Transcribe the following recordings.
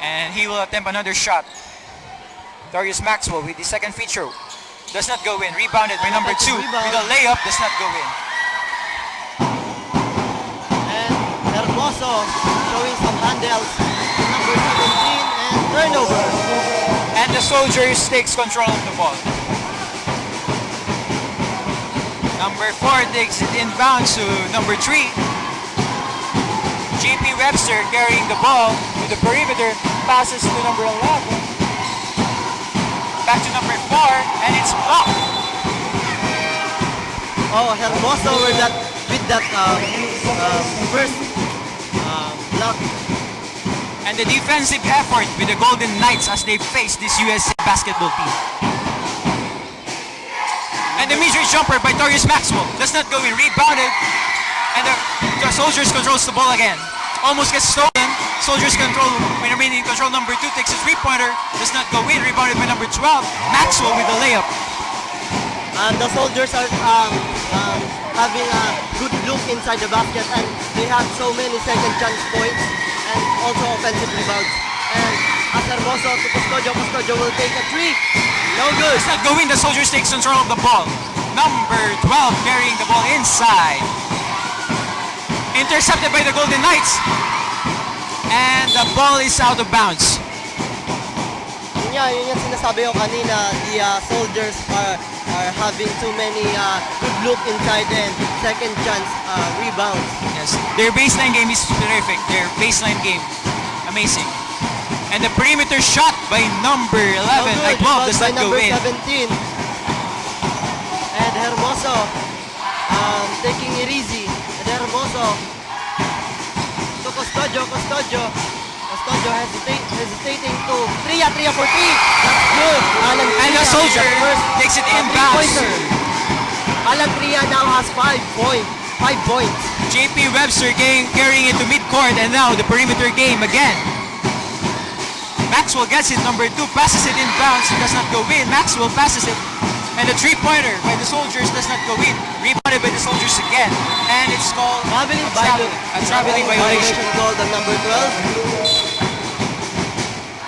And he will attempt another shot. Darius Maxwell with the second free throw. Does not go in. Rebounded by number 2 with a layup. Does not go in. And Hermoso showing some handles. Number 17 and turnover. And the Soldiers takes control of the ball. Number 4 takes it inbounds to number 3. JP Webster carrying the ball to the perimeter. Passes to number 11. Back to number 4, and it's blocked. Oh, Hermoso with that first block. And the defensive effort with the Golden Knights as they face this USA basketball team. And the mid-range jumper by Darius Maxwell does not go in. Rebounded, and the Soldiers controls the ball again. Almost gets stolen. Soldiers control, when remaining control, number 2 takes a three-pointer, does not go in, rebounded by number 12, Maxwell with the layup. And the Soldiers are having a good look inside the basket, and they have so many second chance points and also offensive rebounds. And as Hermoso to Custodio will take a three. No good. Does not go in, the Soldiers takes control of the ball. Number 12 carrying the ball inside. Intercepted by the Golden Knights. And the ball is out of bounds. Yun yung sinasabi ko kanina, the Soldiers are having too many good look inside and second chance rebounds. Yes, their baseline game is terrific. Their baseline game, amazing. And the perimeter shot by number 11, like 12, does not go in. Number 17. And Hermoso taking it easy. And Hermoso to Custodio hesitating to Tria for 3. That's good. And the Soldier takes it inbounds. Alan Tria now has 5 points. JP Webster carrying it to midcourt, and now the perimeter game again. Maxwell gets it, number 2 passes it inbounds, it does not go in. Maxwell passes it, and the three-pointer by the Soldiers does not go in. Rebounded by the Soldiers again, and it's called a traveling violation. Called on number 12.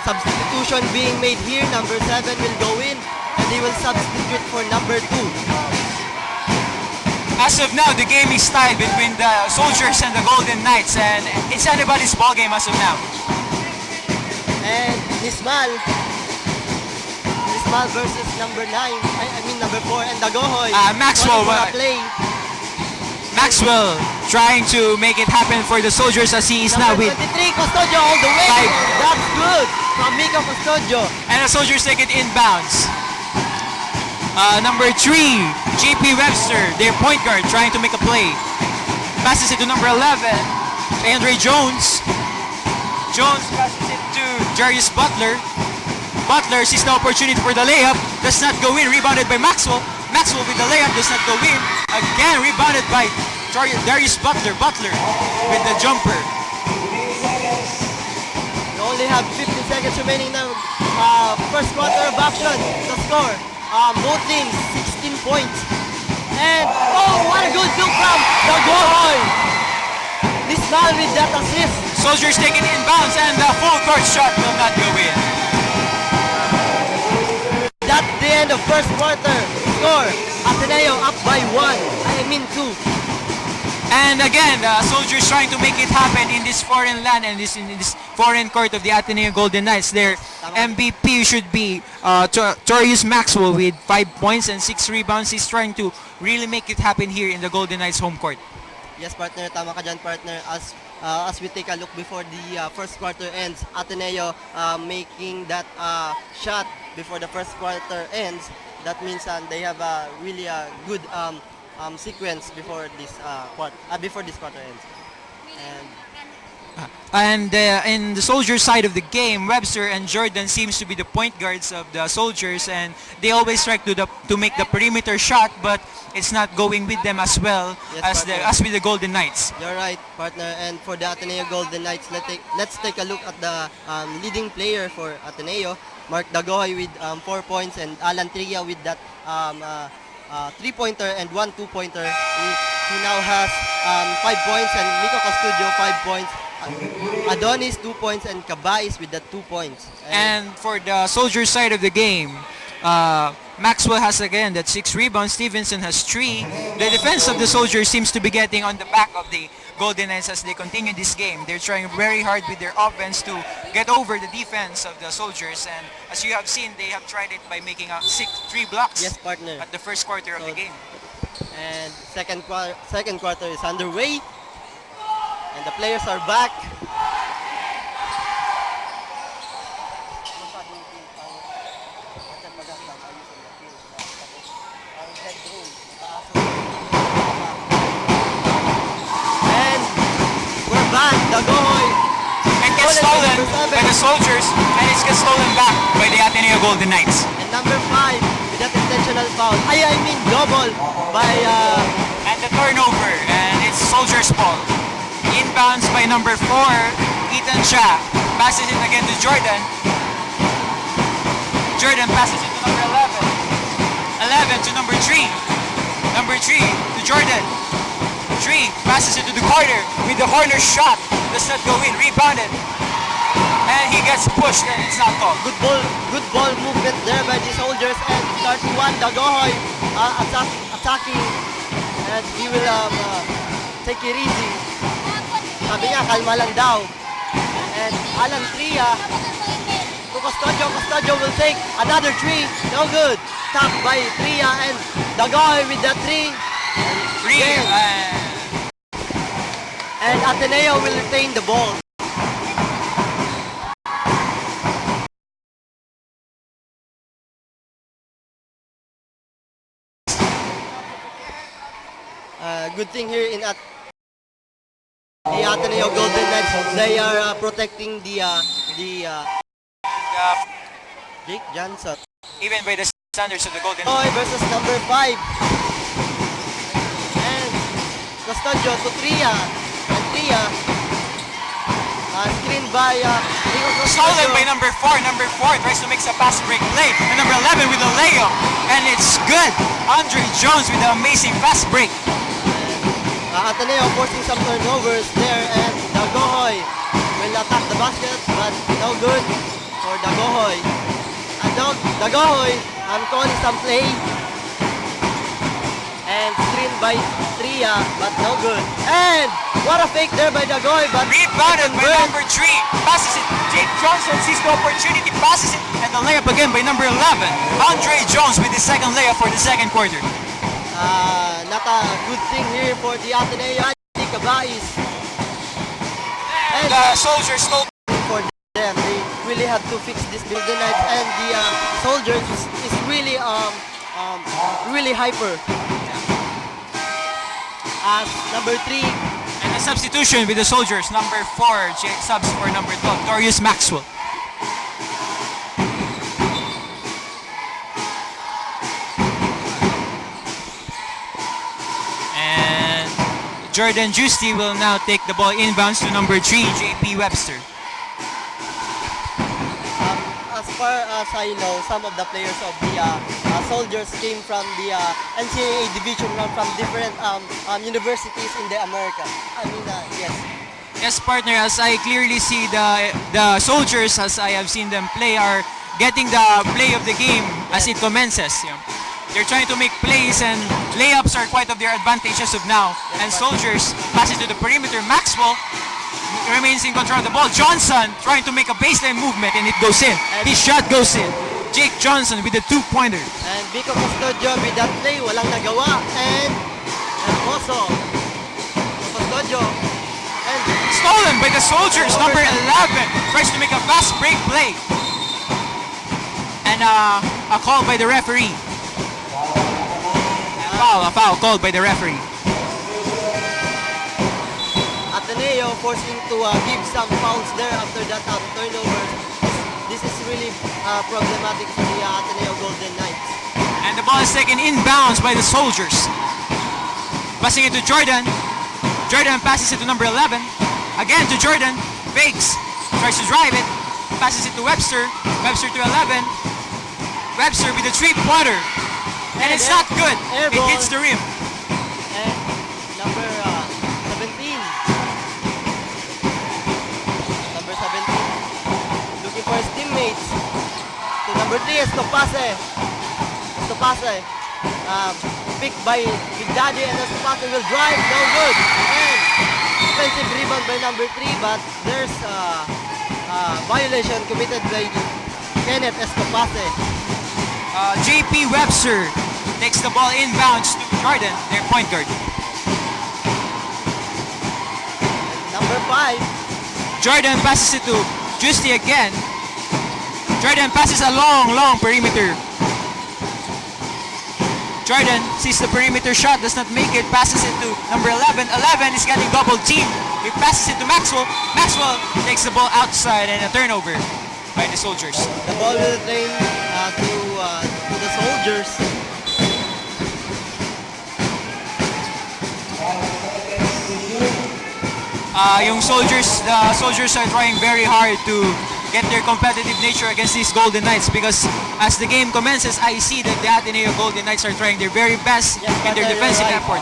Substitution being made here. Number 7 will go in, and they will substitute for number 2. As of now, the game is tied between the Soldiers and the Golden Knights, and it's anybody's ball game as of now. And Nismal versus number 9. I mean number 4 and Dagohoy. Maxwell trying to make it happen for the Soldiers as he is now with 23, Custodio all the way. That's good from Mika Custodio. And the Soldiers take it inbounds. Number 3, JP Webster, their point guard, trying to make a play. Passes it to number 11, Andre Jones. Jones passes it to Jarius Butler. Butler sees the opportunity for the layup, does not go in, rebounded by Maxwell. Maxwell with the layup, does not go in. Again, rebounded by Darius Butler. Butler with the jumper. You only have 15 seconds remaining now. First quarter of action. The score. Both teams, 16 points. And, oh, what a good look from Dagohoy. Nismal with that assist. Soldiers take it inbounds, and the full court shot will not go in. That's the end of first quarter. Score, Ateneo up by 2. And again, the Soldiers trying to make it happen in this foreign land and in this foreign court of the Ateneo Golden Knights. Their MVP should be Darius Maxwell with 5 points and 6 rebounds. He's trying to really make it happen here in the Golden Knights home court. Yes, partner. Tama ka dyan, partner. As we take a look before the first quarter ends, Ateneo making that shot before the first quarter ends. That means they have a really good sequence before this quarter ends. And in the Soldiers side of the game, Webster and Jordan seems to be the point guards of the Soldiers, and they always try to make the perimeter shot, but it's not going with them as well as with the Golden Knights. You're right, partner. And for the Ateneo Golden Knights, let's take a look at the leading player for Ateneo, Mark Dagohoy with 4 points, and Alan Tria with that 3-pointer and 1 2-pointer. He now has 5 points, and Miko Custodio 5 points. Adonis 2 points and Cabais with the 2 points. And for the Soldiers side of the game, Maxwell has again that 6 rebounds. Stevenson has 3. The defense of the Soldiers seems to be getting on the back of the Golden Knights as they continue this game. They're trying very hard with their offense to get over the defense of the Soldiers, and as you have seen, they have tried it by making 3 blocks Yes, partner. at the first quarter of the game. And second quarter is underway. And the players are back. And we're back. Dagoy. It gets stolen by the Soldiers, and it gets stolen back by the Ateneo Golden Knights. And number 5 with that intentional foul. I mean double by And the turnover, and it's Soldiers' ball. Inbounds by number 4, Ethan Cha. Passes it again to Jordan. Jordan passes it to number 11. 11 to number 3. Number 3 to Jordan. 3 passes it to the corner with the corner shot. Does not go in. Rebounded. And he gets pushed and it's not called. good ball movement there by the Soldiers. And 31 Dagohoy attacking. And he will take it easy. Sabi niya, kalma lang daw. And Alan Tria to Custodio. Custodio will take another 3. No good. Tapped by Tria and Dagohoy with that 3. And Ateneo will retain the ball. Good thing here in the Ateneo Golden Knights, they are protecting the Jake Johnson. Even by the standards of the Golden Knights. Versus number 5. And Custodio to Tria. And Tria screened by stolen by number 4. Number 4 tries to make a pass break play. And number 11 with a layup. And it's good. Andre Jones with an amazing fast break. Ateneo forcing some turnovers there, and Dagohoy will attack the basket, but no good for Dagohoy. And Dagohoy, I'm calling some play. And screened by Tria, but no good. And what a fake there by Dagohoy, but rebounded by number 3. Passes it. Jake Johnson sees the opportunity, passes it, and the layup again by number 11. Andre Jones with the second layup for the second quarter. Not a good thing here for the Ateneo. Cabais. And the Soldiers stole for them. They really have to fix this Golden Knights, and the Soldiers is really really hyper. As number 3. And a substitution with the Soldiers. Number 4, subs for number 12, Darius Maxwell. Jordan Giusti will now take the ball inbounds to number 3, JP Webster. As far as I know, some of the players of the Soldiers came from the NCAA division, from different universities in the America. I mean, yes. Yes, partner, as I clearly see the Soldiers, as I have seen them play, are getting the play of the game as it commences. You know. They're trying to make plays, and layups are quite of their advantage as of now. And Soldiers passes to the perimeter. Maxwell remains in control of the ball. Johnson trying to make a baseline movement, and it goes in. His shot goes in. Jake Johnson with the 2-pointer. And Vico Custodio with that play, walang nagawa. And also Custodio. And stolen by the Soldiers. Number 11 tries to make a fast break play. And a call by the referee. A foul called by the referee. Ateneo forcing to give some fouls there after that turnover. This is really problematic for the Ateneo Golden Knights. And the ball is taken inbounds by the Soldiers. Passing it to Jordan. Jordan passes it to number 11. Again to Jordan. Fakes. Tries to drive it. Passes it to Webster. Webster to 11. Webster with a 3-pointer. And it's not good. It hits the rim. And number 17. number 3 Estopase. Estopase. Picked by Big Daddy, and Estopase will drive. No good. And defensive rebound by number 3, but there's violation committed by Kenneth Estopase. JP Webster takes the ball inbounds to Jordan, their point guard. Number 5. Jordan passes it to Justy again. Jordan passes a long perimeter. Jordan sees the perimeter shot, does not make it, passes it to number 11. 11 is getting double teamed. He passes it to Maxwell. Maxwell takes the ball outside and a turnover by the Soldiers. The ball will return to the Soldiers. The Soldiers are trying very hard to get their competitive nature against these Golden Knights, because as the game commences, I see that the Ateneo Golden Knights are trying their very best in their defensive effort.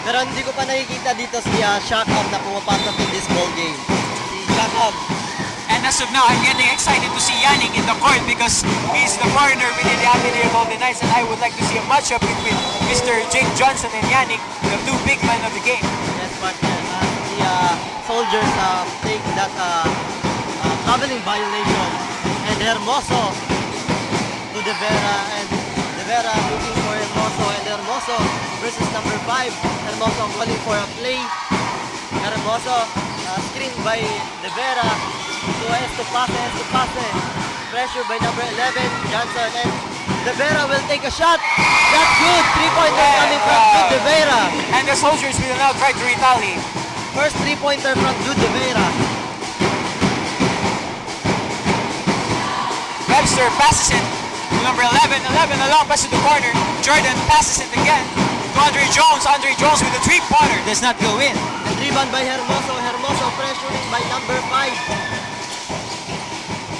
Pero hindi ko pa nakikita dito si Shakab na pumapasok in this ball game. Si Shakab. And as of now, I'm getting excited to see Yannick in the court because he's the partner within the Ateneo Golden Knights, and I would like to see a matchup between Mr. Jake Johnson and Yannick, the two big men of the game. Yes, partner. The Soldiers take that traveling violation, and Hermoso to De Vera, and De Vera looking for Hermoso, and Hermoso versus number 5. Hermoso calling for a play. Hermoso screened by De Vera to Estopase. Estopase pressure by number 11 Johnson, and De Vera will take a shot. That's good. 3-pointer coming from Jude De Vera. And the Soldiers will now try to retaliate. First 3-pointer from Jude De Vera. Webster passes it to number 11. 11 a long pass to the corner. Jordan passes it again to Andre Jones. Andre Jones with a three-pointer does not go in. And rebound by Hermoso. Hermoso pressuring by number 5.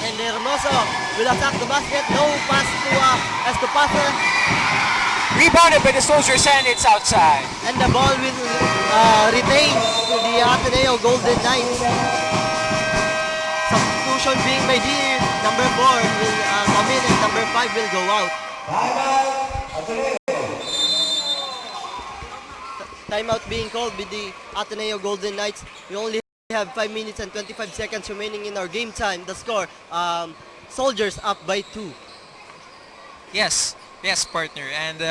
And Hermoso will attack the basket. No pass to Estopase. Rebounded by the Soldiers, and it's outside. And the ball will retain to the Ateneo Golden Knights. Substitution being made here. Number 4 will come in, and number 5 will go out. Timeout being called with the Ateneo Golden Knights. We only have 5 minutes and 25 seconds remaining in our game time. The score, Soldiers up by 2. Yes, partner. And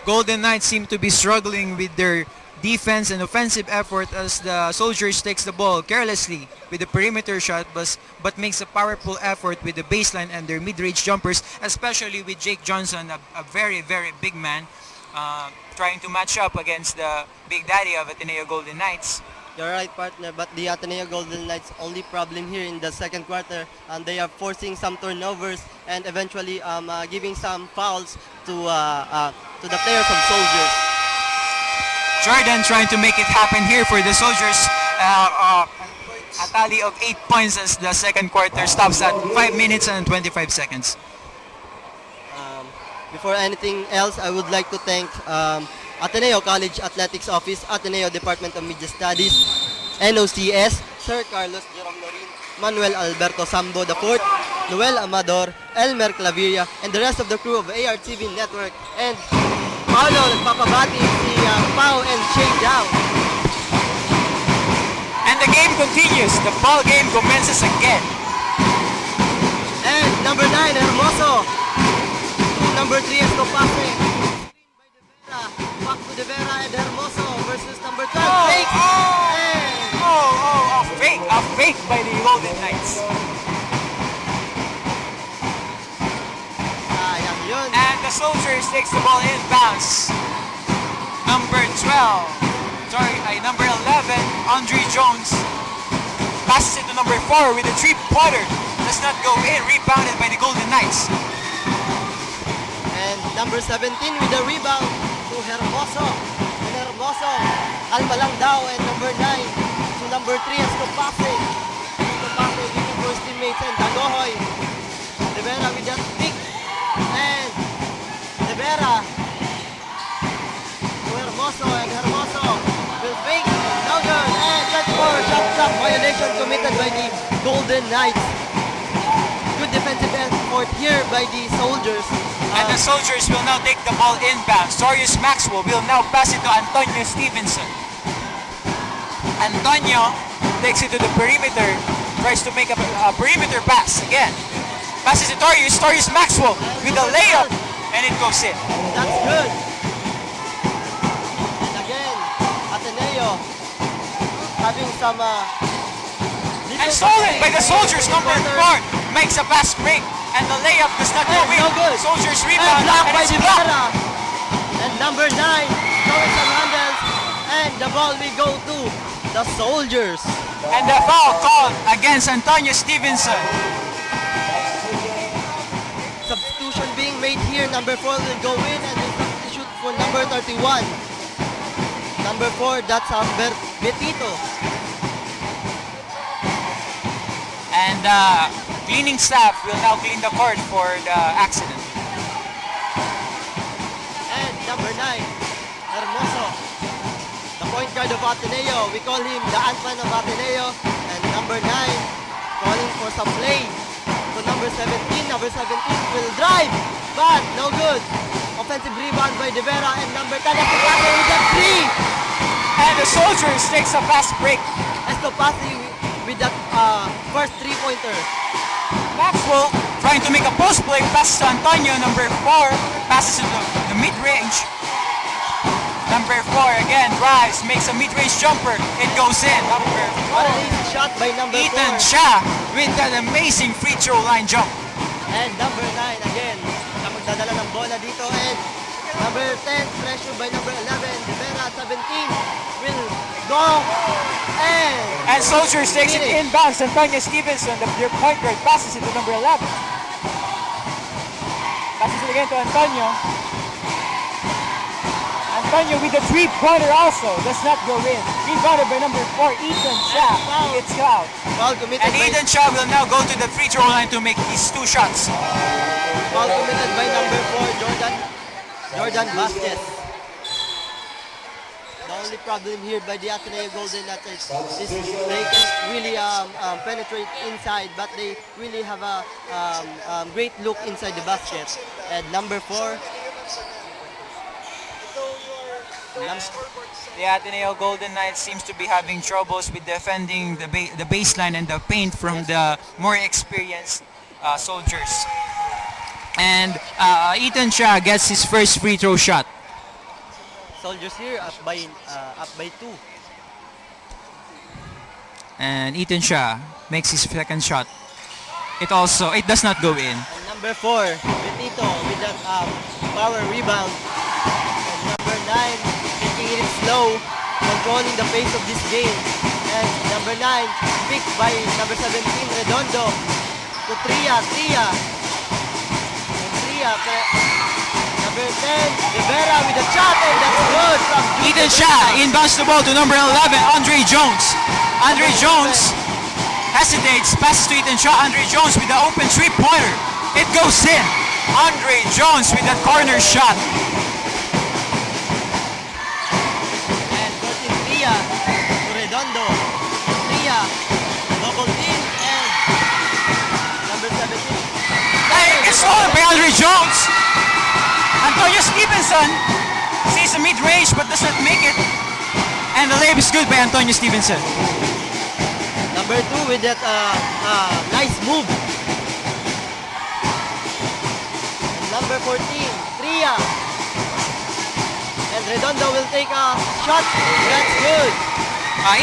Golden Knights seem to be struggling with their defense and offensive effort as the Soldiers takes the ball carelessly with the perimeter shot, but makes a powerful effort with the baseline and their mid-range jumpers, especially with Jake Johnson, a very big man, trying to match up against the Big Daddy of Ateneo Golden Knights. You're right, partner, but the Ateneo Golden Knights' only problem here in the second quarter, and they are forcing some turnovers and eventually giving some fouls to the players of Soldiers. Jordan trying to make it happen here for the Soldiers. A tally of 8 points as the second quarter stops at 5 minutes and 25 seconds. Before anything else, I would like to thank Ateneo College Athletics Office, Ateneo Department of Media Studies, NOCS, Sir Carlos Jerome Lorin, Manuel Alberto Sambo IV, Noel Amador, Elmer Claveria, and the rest of the crew of ARTV Network, and Paolo nagpapabati si Pao and Shay Dow. And the game continues. The ball game commences again. And number 9, Hermoso. Number 3, Estopase. Back to De Vera and Hermoso versus number 12. Fake! A fake by the Golden Knights. Yun. And the Soldiers takes the ball inbounds. Number 11, Andre Jones passes it to number 4 with a three-pointer. Does not go in, rebounded by the Golden Knights. And number 17 with the rebound to Hermoso. And Hermoso, alma lang daw. And number 9 to number 3, Estopase. Estopase looking for his teammates, and Dagohoy. De Vera with that pick. And De Vera to Hermoso, and Hermoso will fake. Now good. And that's for shot clock violation committed by the Golden Knights. Good defensive effort here by the soldiers. And the soldiers will now take the ball inbound. Sorius Maxwell will now pass it to Antonio Stevenson. Antonio takes it to the perimeter, tries to make a perimeter pass again. Passes to Torius, Torius Maxwell with a layup, and it goes in. That's good. And again, Ateneo having some And stolen by the soldiers. Number 4 makes a fast break, and the layup does not go in. No good. Soldiers And rebound, blocked and by it's Rivera. blocked. And number 9 throwing some handles, and the ball will go to the soldiers. And the foul called against Antonio Stevenson. Substitution being made here. Number 4 will go in and will substitute for number 31. Number 4, that's Betito. And cleaning staff will now clean the court for the accident. And number 9, Hermoso, the point guard of Ateneo. We call him the Ant-Man of Ateneo. And number 9, calling for some play to number 17. Number 17 will drive, but no good. Offensive rebound by De Vera, and number 10, Estopase with that 3. And the soldiers takes a fast break. Estopase with that first 3-pointer. Maxwell trying to make a post play, passes to Antonio. Number 4 passes to the mid-range. Number 4 again drives, makes a mid-range jumper. It goes in. Number What an easy shot by number 4. Ethan Shah with that amazing free throw line jump. And number 9 again, na magdadala ng bola dito. And number 10, pressure by number 11, De Vera 17 will go. And Soldiers takes it inbounds. Antonio Stevenson, their point guard, passes it to number 11. Passes it again to Antonio. Antonio with the 3-pointer also does not go in. Rebounded by number 4, Ethan Shah. He gets fouled. Foul committed And by, Ethan Shah will now go to the free throw line to make his 2 shots. foul committed by number 4, Jordan Vasquez. The only problem here by the Ateneo Golden Knights is they can really penetrate inside, but they really have a great look inside the basket. And number 4, The Ateneo Golden Knights seems to be having troubles with defending the baseline and the paint from the more experienced Soldiers. And Ethan Shah gets his first free throw shot. Soldiers here up by 2. And Ethan Shah makes his second shot. It does not go in. And number 4, Betito with that power rebound. And number 9, taking it slow, controlling the pace of this game. And number 9, picked by number 17, Redondo, to Tria. And Tria, number 10, Rivera with a shot, and that's good from Ethan Shah inbounds the ball to number 11, Andre Jones. Andre Jones hesitates, passes to Ethan Shah. Andre Jones with the open 3-pointer. It goes in. Andre Jones with that corner shot. And Curtin Tria to Redondo. Tria, double team, and number 17. Hey, it's stolen by Andre Jones. Antonio Stevenson sees a mid-range but does not make it. And the layup is good by Antonio Stevenson. Number 2 with that nice move. And number 14, Tria. And Redondo will take a shot. That's good.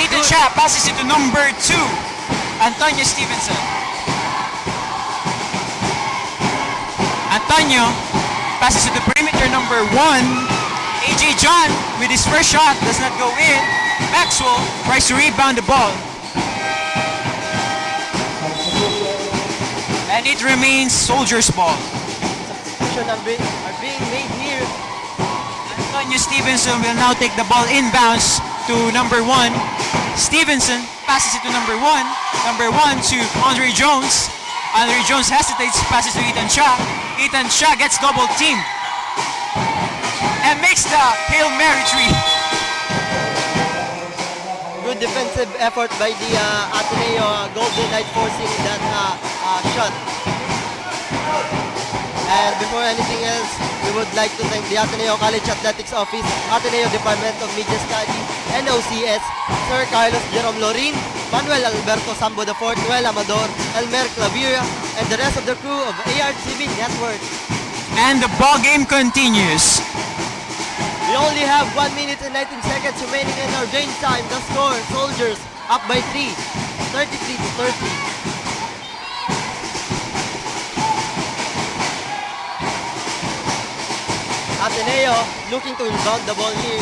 Ethan Shah passes it to number 2, Antonio Stevenson. Antonio passes to the perimeter, number 1. AJ John with his first shot does not go in. Maxwell tries to rebound the ball. And it remains Soldiers ball. Substitution are being made here. Antonio Stevenson will now take the ball inbounds to number 1. Stevenson passes it to number 1. Number 1 to Andre Jones. Andre Jones hesitates, passes to Ethan Shah. Ethan Shah gets double teamed and makes the Hail Mary 3. Good defensive effort by the Ateneo Golden Knight forcing that shot. And before anything else, we would like to thank the Ateneo College Athletics Office, Ateneo Department of Media Studies, NOCS, Sir Carlos Jerome Lorin, Manuel Alberto Sambo IV, Noel Amador, Elmer Clavira, and the rest of the crew of ARTV Network. And the ball game continues. We only have 1 minute and 19 seconds remaining in our game time. The score, Soldiers up by 3, 33 to 30. Ateneo looking to inbound the ball here.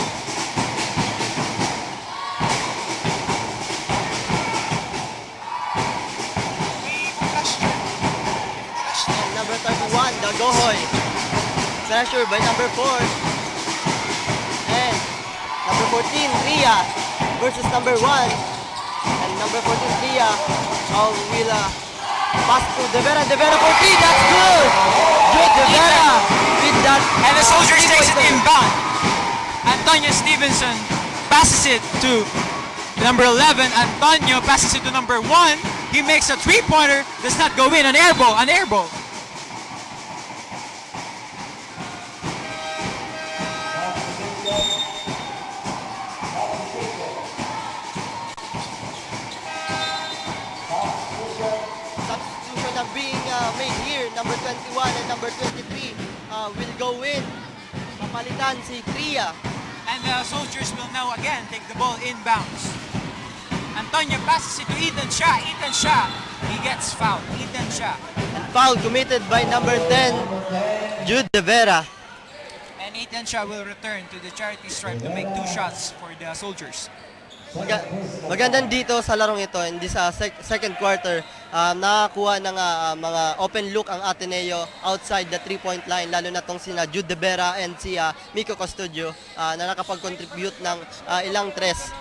And number 31, the Gohoy. Pressure by number 4. And number 14, Ria versus number 1. And number 14, Ria will pass to Devera. Devera for 3, that's good! Good, Devera with that. And the Soldiers takes it inbound. Antonio Stevenson passes it to number 11. Antonio passes it to number 1. He makes a three-pointer. Does not go in. An air ball. An air ball. Substitution are being made here. Number 21 and number 23 will go in. Papalitan si Tria. And the Soldiers will now again take the ball inbounds. Antonio passes it to Ethan Shah. Ethan Shah. He gets fouled. Ethan Shah. And foul committed by number 10, Jude De Vera. And Ethan Shah will return to the charity stripe to make 2 shots for the Soldiers. Magandang dito sa larong ito in this second quarter, nakakuha ng mga open look ang Ateneo outside the 3-point line, lalo na tong sina Jude De Vera and si Miko Custodio na nakapag-contribute ng ilang tres.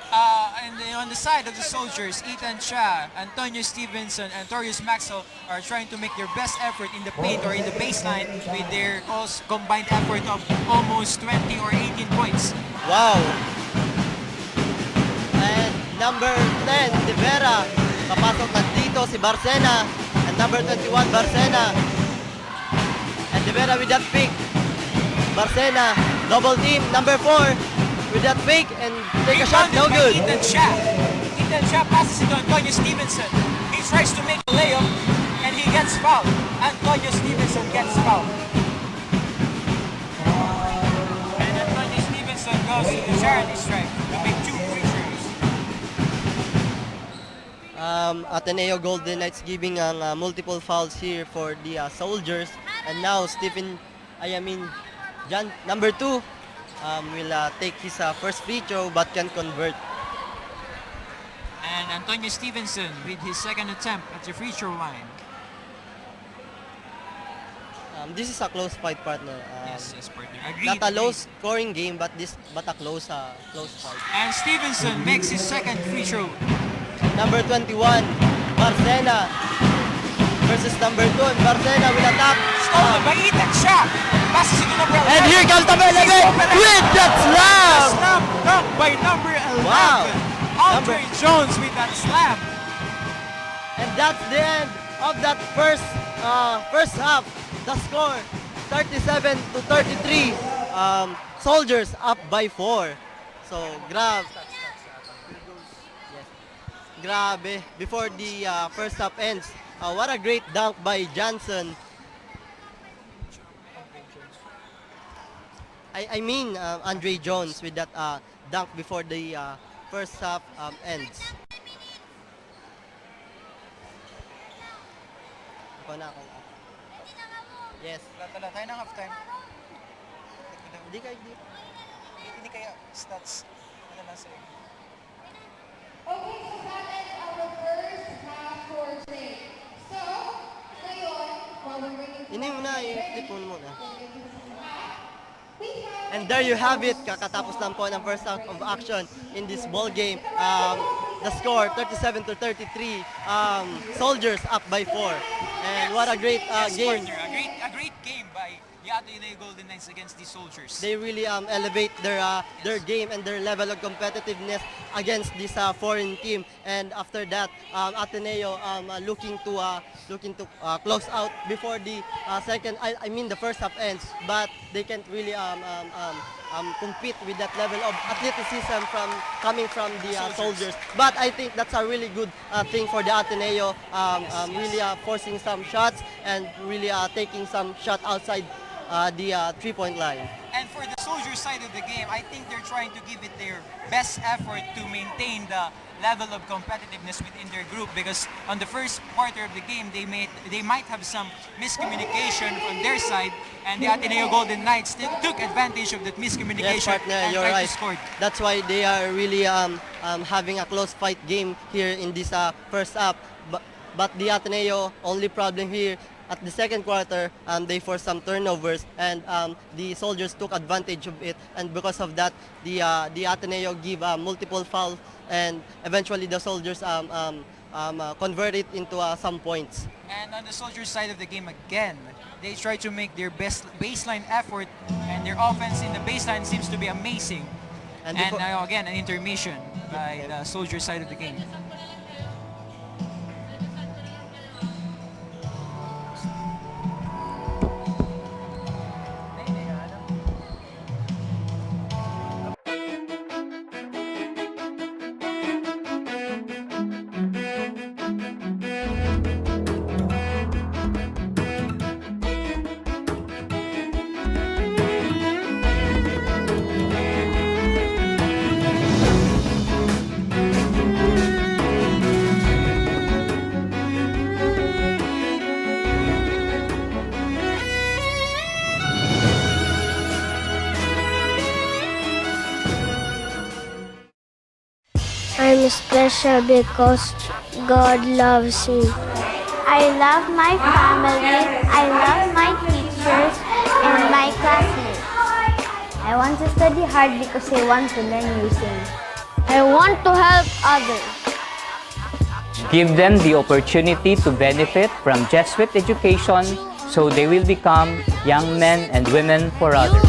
And on the side of the Soldiers, Ethan Shah, Antonio Stevenson, and Torius Maxwell are trying to make their best effort in the paint or in the baseline with their combined effort of almost 20 or 18 points. Wow! And number 10, De Vera. Papasok na dito si Barcena. And number 21, Barcena. And De Vera with that pick. Barcena, double team. Number 4 with that fake and take a shot, no good. Ethan Shah. Ethan Shah passes it to Antonio Stevenson. He tries to make a layup and he gets fouled. Antonio Stevenson gets fouled. And Antonio Stevenson goes to the charity stripe to make 2 free throws. Ateneo Golden Knights giving multiple fouls here for the Soldiers. And now number 2 will take his first free throw but can convert. And Antonio Stevenson with his second attempt at the free throw line. This is a close fight, partner. Yes, partner. Agreed. Not a low-scoring game, but a close fight. And Stevenson makes his second free throw. Number 21, Barcena versus number 2, and Barcena will attack. Stolen by Ethan Shah. Passes it to number 11. And here comes number 11 with that slam! Slam dunk by number 11. Wow. Andre Jones with that slam. And that's the end of that first half. The score, 37 to 33. Soldiers up by 4. So, grabe. Before the first half ends, what a great dunk by Johnson. I mean Andre Jones with that dunk before the first half ends. Yes. Wala tayo ng halftime. Hindi kaya stats. Ano lang sa'yo. Okay, so that ends our first half for today. So, ngayon, while we're waiting for Hindi mo na, i-flip mo muna. we have And there you have it. Kakatapos lang po ng first half of action in this ball game. The score, 37 to 33. Soldiers up by 4. And what a great game. Partner, a great game by the Ateneo Golden Knights against the Soldiers? They really elevate their game and their level of competitiveness against this foreign team. And after that, Ateneo looking to close out before the I mean the first half ends, but they can't really compete with that level of athleticism coming from the soldiers. But I think that's a really good thing for the Ateneo, really forcing some shots and really taking some shot outside the 3-point line. And for the Soldiers side of the game, I think they're trying to give it their best effort to maintain the level of competitiveness within their group, because on the first quarter of the game, they might have some miscommunication from their side, and the Ateneo Golden Knights took advantage of that miscommunication Yes, partner, and you're tried right. to score. That's why they are really having a close fight game here in this first half. But the Ateneo, only problem here, at the second quarter, they forced some turnovers, and the Soldiers took advantage of it. And because of that, the Ateneo give multiple fouls, and eventually the Soldiers convert it into some points. And on the Soldiers side of the game again, they try to make their best baseline effort, and their offense in the baseline seems to be amazing. And now again, an intermission by the Soldiers side of the game. I'm special because God loves me. I love my family, I love my teachers, and my classmates. I want to study hard because I want to learn new things. I want to help others. Give them the opportunity to benefit from Jesuit education so they will become young men and women for others.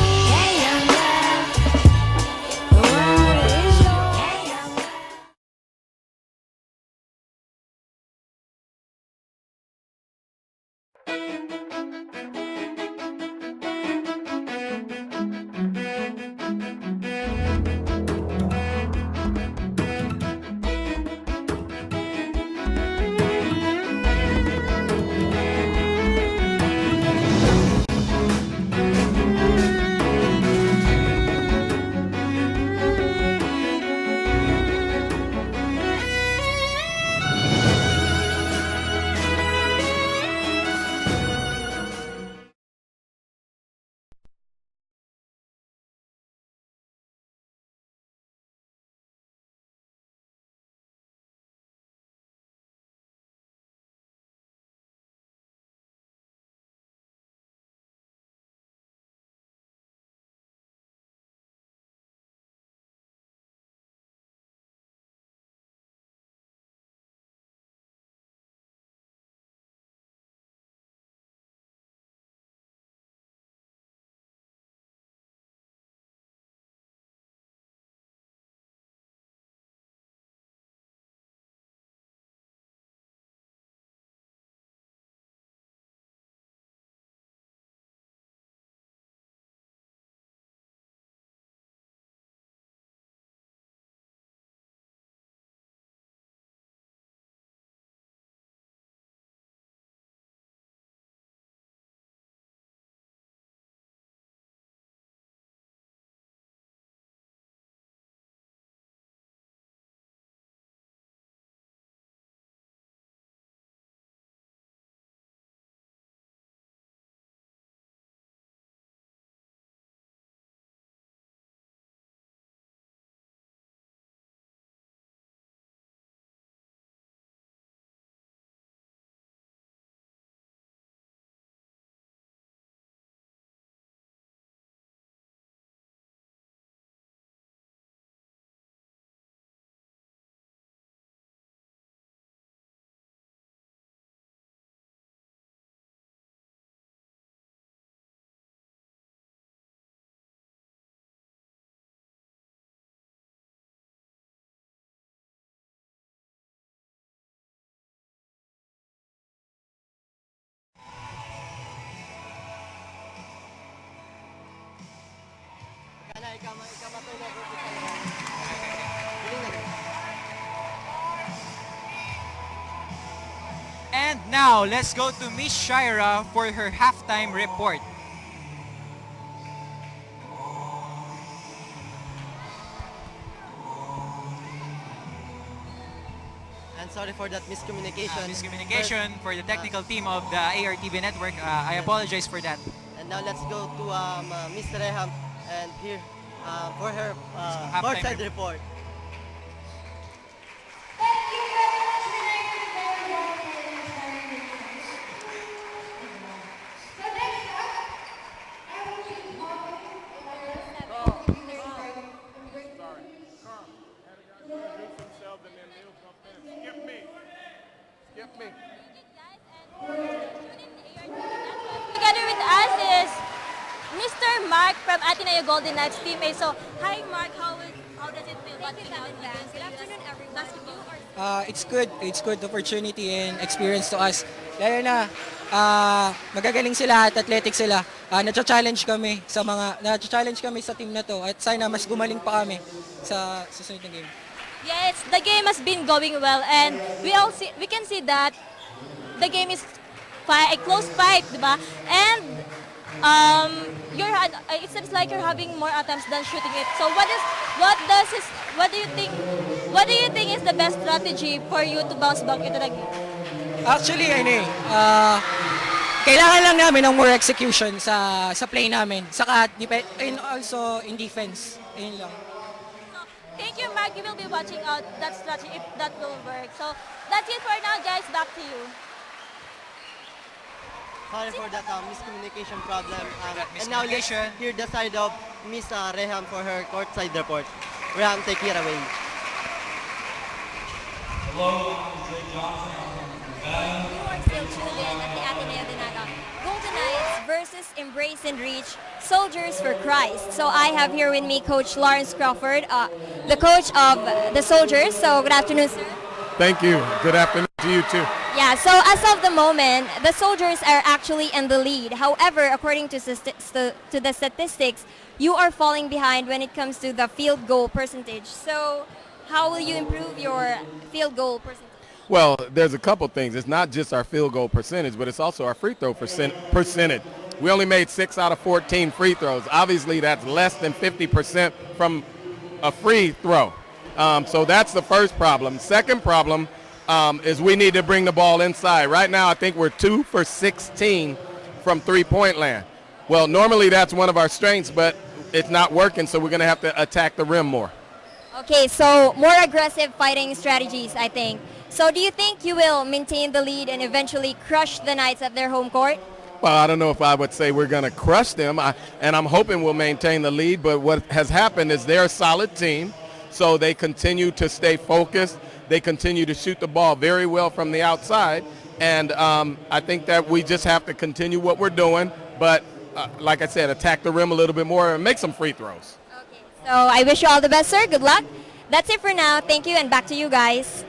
And now, let's go to Miss Shira for her halftime report. And sorry for that miscommunication. Miscommunication for the technical team of the ARTV network. I apologize for that. And now let's go to Miss Reham and here for her halftime courtside report. Thank you very much, very much for your inspiring So next up, I want you to talk Together with us is Mr. Mark from Ateneo Golden Knights team A. So, hi Mark, how does it feel? Good afternoon everyone. It's good. It's good opportunity and experience to us. Lalo na magagaling sila at athletic sila. Na-challenge kami sa team na to at sana mas gumaling pa kami sa susunod na game. Yes, the game has been going well and we can see that the game is a close fight, diba? And it seems like you're having more attempts than shooting it. So what do you think is the best strategy for you to bounce back into the game? Actually, kailangan lang namin ng more execution sa play namin. Saka and also in defense. Ayun lang. Thank you, Mark. You will be watching out that strategy if that will work. So that's it for now, guys. Back to you. Sorry for that miscommunication problem. That And now let's miscommunication. hear the side of Miss Reham for her courtside report. Reham, take it away. You are still tuned in at the Ateneo de Naga. Golden Knights versus Embrace and Reach, Soldiers for Christ. So I have here with me Coach Lawrence Crawford, the coach of the Soldiers. So good afternoon, sir. Thank you. Good afternoon to you too. Yeah, so as of the moment, the Soldiers are actually in the lead. However, according to the statistics, you are falling behind when it comes to the field goal percentage. So how will you improve your field goal percentage? Well, there's a couple things. It's not just our field goal percentage, but it's also our free throw percentage. We only made 6 out of 14 free throws. Obviously, that's less than 50% from a free throw. So that's the first problem. Second problem is we need to bring the ball inside. Right now, I think we're 2 for 16 from three-point land. Well, normally that's one of our strengths, but it's not working, so we're going to have to attack the rim more. Okay, so more aggressive fighting strategies, I think. So do you think you will maintain the lead and eventually crush the Knights at their home court? Well, I don't know if I would say we're going to crush them, and I'm hoping we'll maintain the lead, but what has happened is they're a solid team, so they continue to stay focused. They continue to shoot the ball very well from the outside, and I think that we just have to continue what we're doing, but like I said, attack the rim a little bit more and make some free throws. Okay, so I wish you all the best, sir. Good luck. That's it for now. Thank you, and back to you guys.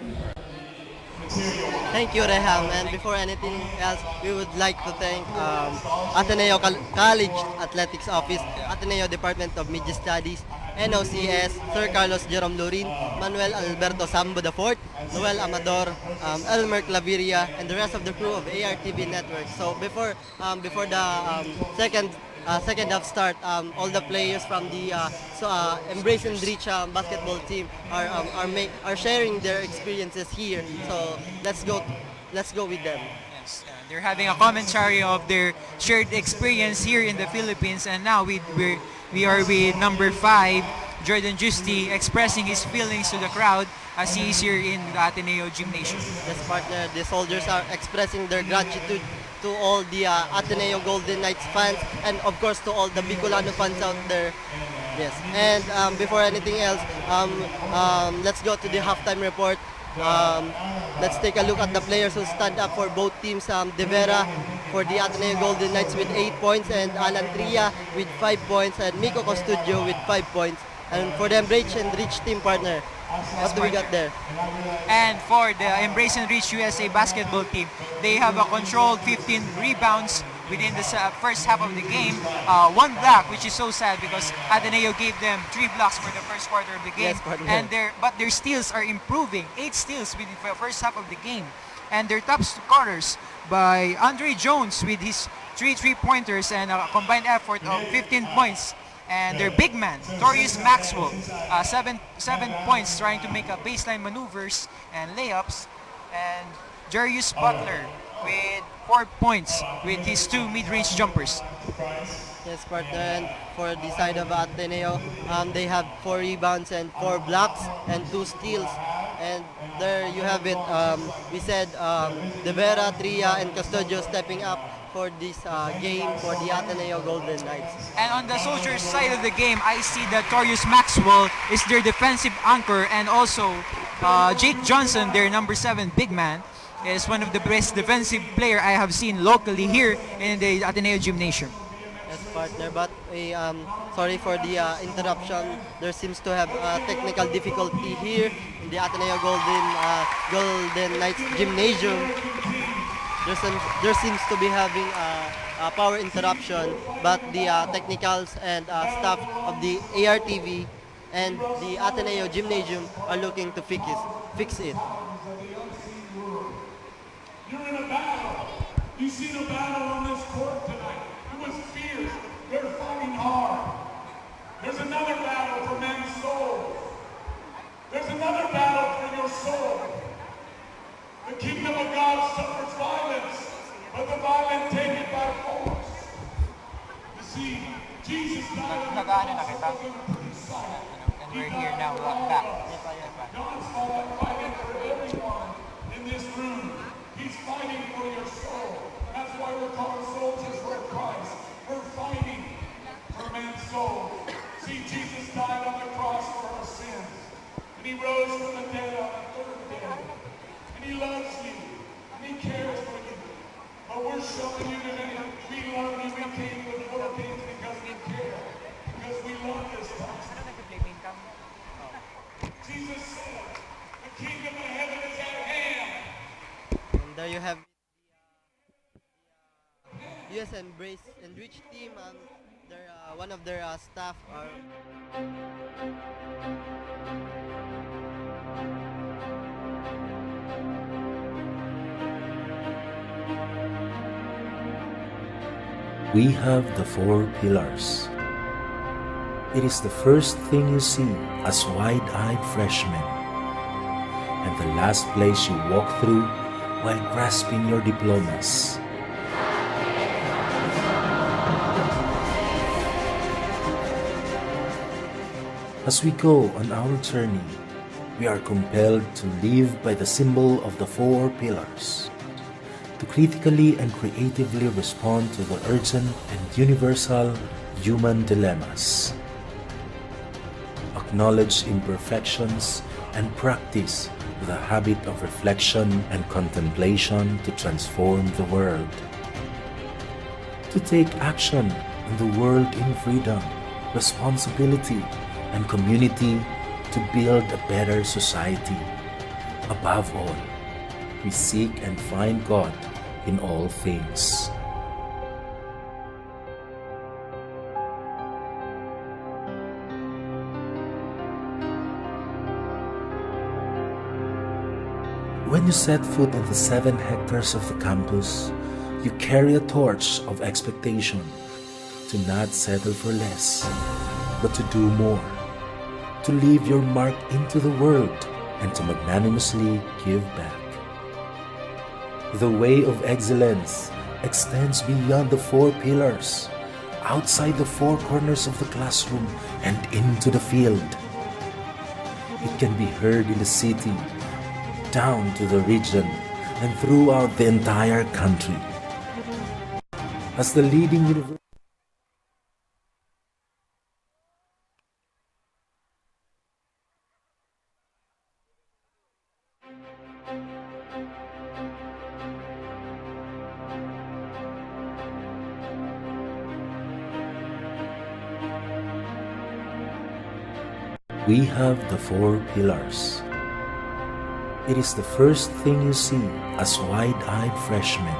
Thank you, Reham. And before anything else, we would like to thank Ateneo College Athletics Office, Ateneo Department of Media Studies, NOCS, Sir Carlos Jerome Lurin, Manuel Alberto Sambo IV, Noel Amador, Elmer Claveria, and the rest of the crew of ARTV Network. So before the second half start, all the players from the Embrace and Reach basketball team are sharing their experiences here. So let's go with them. Yes, they're having a commentary of their shared experience here in the Philippines, and now we are with number 5, Jordan Justi, expressing his feelings to the crowd as he is here in the Ateneo Gymnasium. Yes, partner, the Soldiers are expressing their gratitude to all the Ateneo Golden Knights fans, and of course to all the Bicolano fans out there. Yes, and before anything else, let's go to the halftime report. Let's take a look at the players who stand up for both teams. De Vera for the Ateneo Golden Knights with 8 points, and Alan Tria with 5 points, and Miko Costudio with 5 points. And for the Embrace and Reach team, partner, what do we got there? And for the Embrace and Reach USA basketball team, they have a controlled 15 rebounds, within the first half of the game. One block, which is so sad because Ateneo gave them 3 blocks for the first quarter of the game. Yes, partner. And their steals are improving. 8 steals within the first half of the game. And their top scorers by Andre Jones with his 3 3-pointers and a combined effort of 15 points. And their big man, Torius Maxwell, 7 points trying to make a baseline maneuvers and layups. And Jarius Butler with 4 points with his 2 mid-range jumpers. Yes, partner. And for the side of Ateneo, they have 4 rebounds and 4 blocks and 2 steals. And there you have it. We said De Vera, Tria, and Custodio stepping up for this game for the Ateneo Golden Knights. And on the Soldiers side of the game, I see that Torius Maxwell is their defensive anchor, and also Jake Johnson, their number 7 big man, is one of the best defensive player I have seen locally here in the Ateneo Gymnasium. Yes, partner, but sorry for the interruption. There seems to have technical difficulty here in the Ateneo Golden Knights Gymnasium. There seems to be having a power interruption, but the technicals and staff of the ARTV and the Ateneo Gymnasium are looking to fix it. You're in a battle. You've seen a battle on this court tonight. It was fierce. They're fighting hard. There's another battle for men's souls. There's another battle for your soul. The kingdom of God suffers violence, but the violent take it by force. You see, Jesus died on the cross for And we're here now, back. God's fighting for everyone in this room. He's fighting for your soul. That's why we're called soldiers for Christ. We're fighting for men's soul. See, Jesus died on the cross for our sins. And he rose from the dead on the 3rd day. And he loves you. And he cares for you. But we're showing you today, we love you. We came to the Philippines because we care. Because we love this country. Jesus said, the kingdom of heaven is at hand. And there you have the US Embrace and Rich team. One of their staff are We have the 4 pillars. It is the first thing you see as wide-eyed freshmen, and the last place you walk through while grasping your diplomas. As we go on our journey, we are compelled to live by the symbol of the 4 pillars, to critically and creatively respond to the urgent and universal human dilemmas, acknowledge imperfections, and practice the habit of reflection and contemplation to transform the world, to take action in the world in freedom, responsibility, and community to build a better society. Above all, we seek and find God in all things. When you set foot on the 7 hectares of the campus, you carry a torch of expectation to not settle for less, but to do more, to leave your mark into the world, and to magnanimously give back. The way of excellence extends beyond the 4 pillars, outside the 4 corners of the classroom and into the field. It can be heard in the city, down to the region, and throughout the entire country. As the leading university, we have the 4 pillars. It is the first thing you see as wide-eyed freshmen,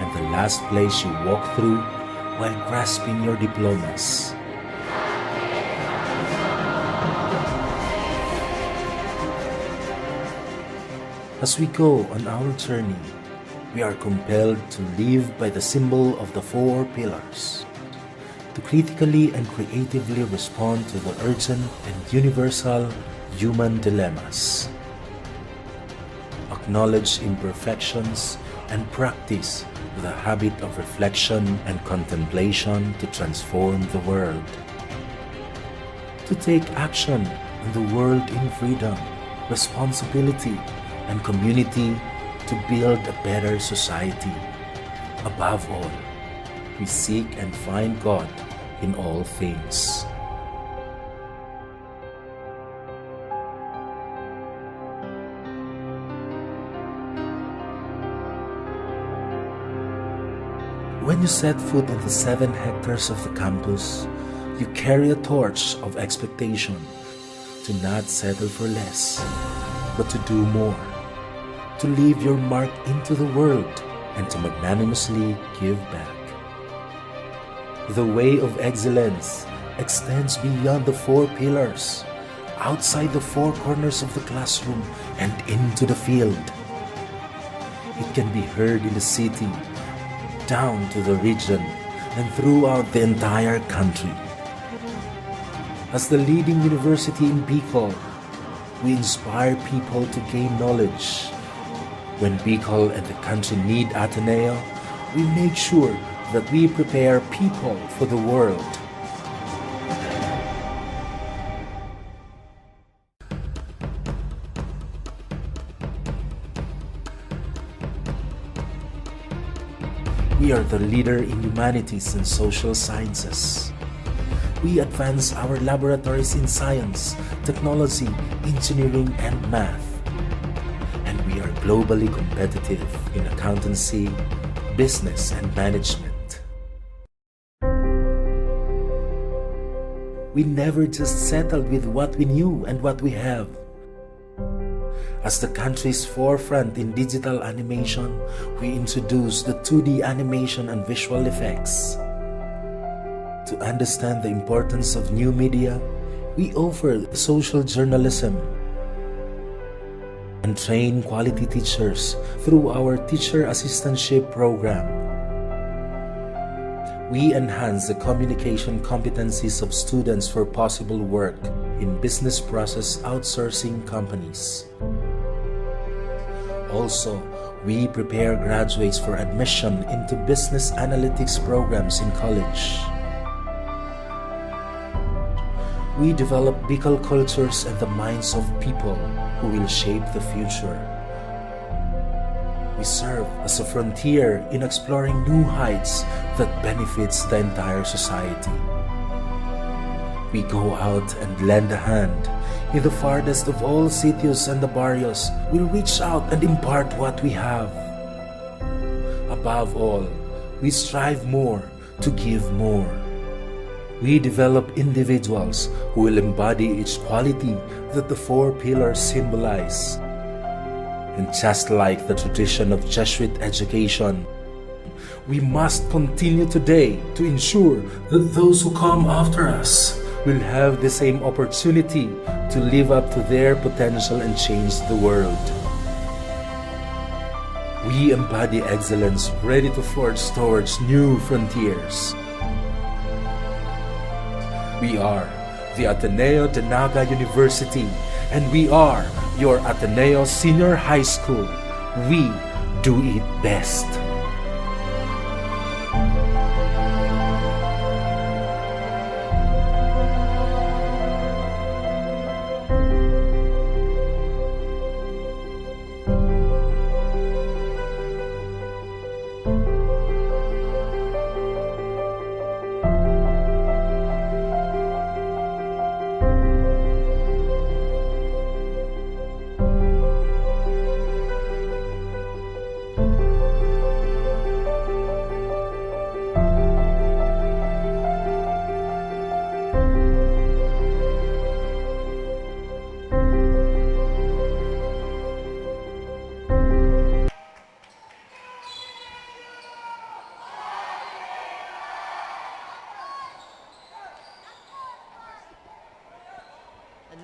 and the last place you walk through while grasping your diplomas. As we go on our journey, we are compelled to live by the symbol of the 4 pillars, to critically and creatively respond to the urgent and universal human dilemmas, acknowledge imperfections, and practice the habit of reflection and contemplation to transform the world, to take action in the world in freedom, responsibility, and community to build a better society. Above all, we seek and find God in all things. When you set foot in the 7 hectares of the campus, you carry a torch of expectation to not settle for less, but to do more, to leave your mark into the world and to magnanimously give back. The way of excellence extends beyond the 4 pillars, outside the 4 corners of the classroom and into the field. It can be heard in the city, down to the region, and throughout the entire country. As the leading university in Bicol, we inspire people to gain knowledge. When Bicol and the country need Ateneo, we make sure that we prepare people for the world. We are the leader in humanities and social sciences. We advance our laboratories in science, technology, engineering, and math. And we are globally competitive in accountancy, business, and management. We never just settled with what we knew and what we have. As the country's forefront in digital animation, we introduced the 2D animation and visual effects. To understand the importance of new media, we offer social journalism and train quality teachers through our teacher assistantship program. We enhance the communication competencies of students for possible work in business process outsourcing companies. Also, we prepare graduates for admission into business analytics programs in college. We develop Bicol cultures and the minds of people who will shape the future. We serve as a frontier in exploring new heights that benefits the entire society. We go out and lend a hand. In the farthest of all sitios and the barrios, we reach out and impart what we have. Above all, we strive more to give more. We develop individuals who will embody each quality that the 4 pillars symbolize. And just like the tradition of Jesuit education, we must continue today to ensure that those who come after us will have the same opportunity to live up to their potential and change the world. We embody excellence, ready to forge towards new frontiers. We are the Ateneo de Naga University, and we are your Ateneo Senior High School. We do it best.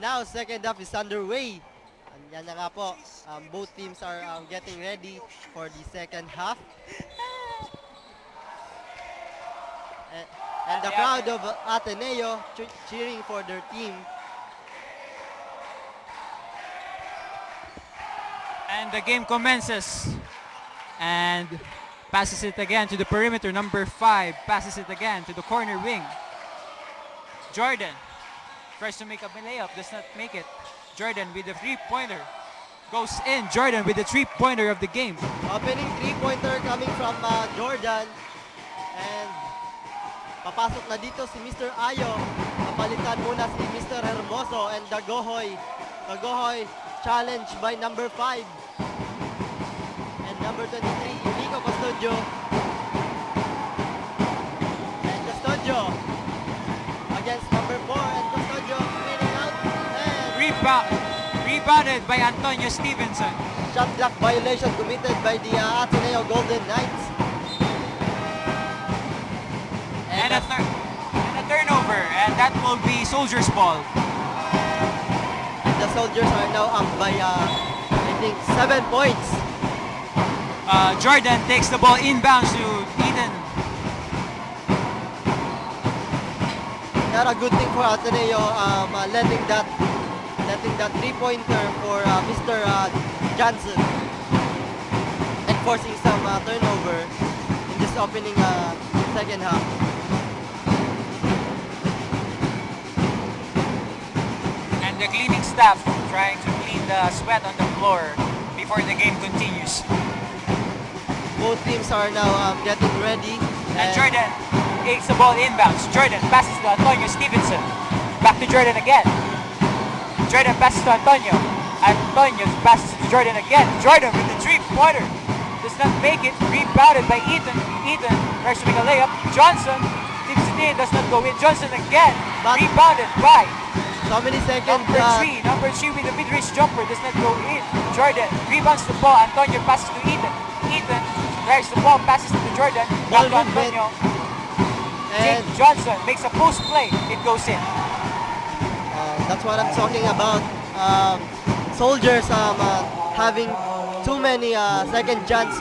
now second half is underway. Yan na nga po, both teams are getting ready for the second half. And the crowd of Ateneo cheering for their team. And the game commences. And passes it again to the perimeter. Number 5 passes it again to the corner wing. Jordan tries to make a layup, does not make it. Jordan with the three-pointer. Goes in. Jordan with the three-pointer of the game. Opening three-pointer coming from Jordan. And papasok na dito si Mr. Ayo. Napalitan muna si Mr. Hermoso and Dagohoy. Dagohoy challenged by number 5. And number 23, Nico Custodio. And Custodio against number 4. And Custodio spinning out. Rebounded by Antonio Stevenson. Shot clock violation committed by the Ateneo Golden Knights. And a turnover, and that will be Soldiers' ball. And the Soldiers are now up by, I think, 7 points. Jordan takes the ball inbounds to Eden. Not a good thing for Ateneo, letting that three-pointer for Mr. Johnson, and forcing some turnover in this opening second half. And the cleaning staff trying to clean the sweat on the floor before the game continues. Both teams are now getting ready. And Jordan takes the ball inbounds. Jordan passes to Antonio Stevenson. Back to Jordan again. Jordan passes to Antonio. Antonio passes to Jordan again. Jordan with the three-pointer. Does not make it. Rebounded by Ethan. Ethan tries to make a layup. Johnson tips it in. Does not go in. Johnson again. Rebounded by so many seconds. Number 3 with the mid-range jumper. Does not go in. Jordan rebounds the ball. Antonio passes to Ethan. Ethan drives the ball. Passes to Jordan. Back to Antonio. And Johnson makes a post play. It goes in. That's what I'm talking about. Soldiers having too many second chance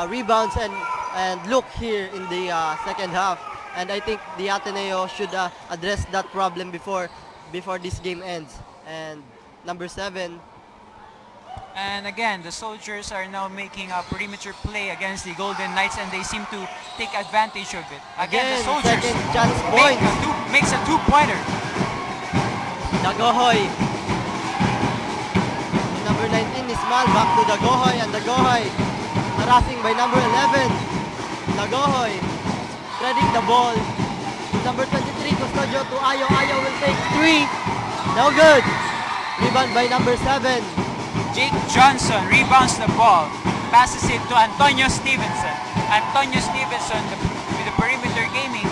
rebounds and look here in the second half. And I think the Ateneo should address that problem before this game ends. And number 7. And again, the Soldiers are now making a perimeter play against the Golden Knights, and they seem to take advantage of it. Again, the Soldiers second chance points. Makes a two-pointer. Dagohoy. Number 19 is Mal, back to Dagohoy, and Dagohoy harassing by number 11. Dagohoy spreading the ball. Number 23, Custodio to Ayo. Ayo will take 3. No good. Rebound by number 7. Jake Johnson rebounds the ball. Passes it to Antonio Stevenson. Antonio Stevenson with the perimeter gaming.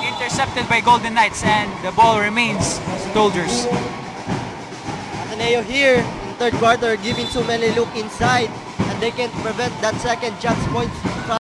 Intercepted by Golden Knights, and the ball remains Soldiers. Ateneo here in third quarter giving too many look inside, and they can't prevent that second chance points